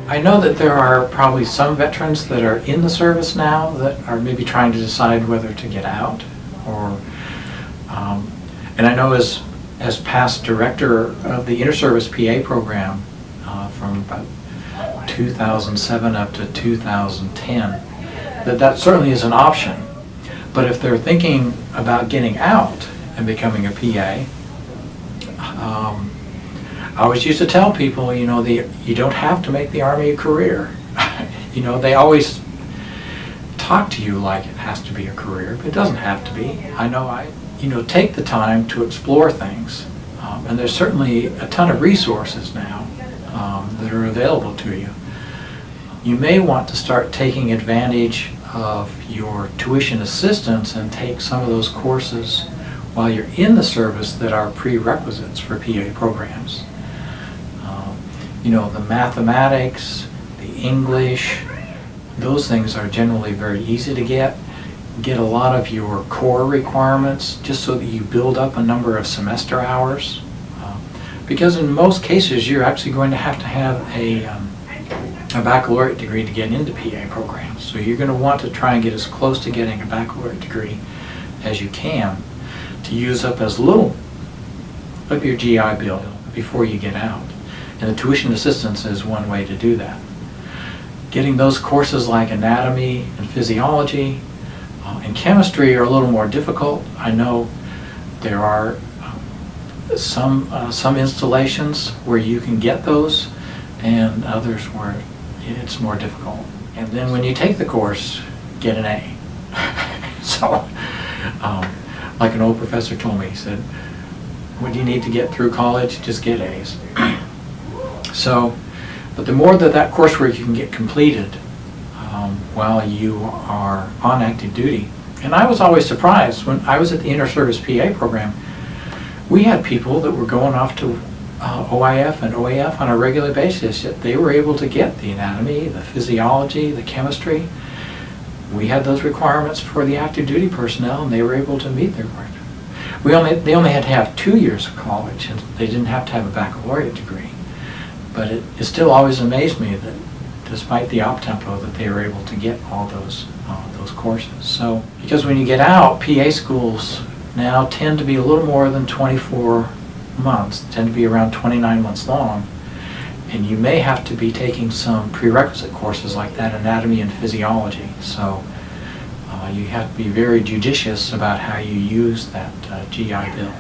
I know that there are probably some veterans that are in the service now that are maybe trying to decide whether to get out, or, and I know as past director of the Interservice PA Program from about 2007 up to 2010, that certainly is an option. But if they're thinking about getting out and becoming a PA, I always used to tell people, you know, you don't have to make the Army a career. You know, they always talk to you like it has to be a career, but it doesn't have to be. I know take the time to explore things, and there's certainly a ton of resources now that are available to you. You may want to start taking advantage of your tuition assistance and take some of those courses while you're in the service that are prerequisites for PA programs. You know, the mathematics, the English, those things are generally very easy to get. Get a lot of your core requirements just so that you build up a number of semester hours. Because in most cases you're actually going to have a baccalaureate degree to get into PA programs. So you're going to want to try and get as close to getting a baccalaureate degree as you can to use up as little of your GI Bill before you get out. And the tuition assistance is one way to do that. Getting those courses like anatomy and physiology and chemistry are a little more difficult. I know there are some installations where you can get those, and others where it's more difficult. And then when you take the course, get an A. So, like an old professor told me, he said, what do you need to get through college? Just get A's. So, but the more that coursework you can get completed while you are on active duty. And I was always surprised when I was at the Interservice PA Program, we had people that were going off to OIF and OAF on a regular basis, yet they were able to get the anatomy, the physiology, the chemistry. We had those requirements for the active duty personnel, and they were able to meet their requirements. They only had to have 2 years of college, and they didn't have to have a baccalaureate degree. But it still always amazed me that despite the op-tempo that they were able to get all those courses. So, because when you get out, PA schools now tend to be a little more than 24 months, tend to be around 29 months long, and you may have to be taking some prerequisite courses like that, anatomy and physiology. So you have to be very judicious about how you use that GI Bill.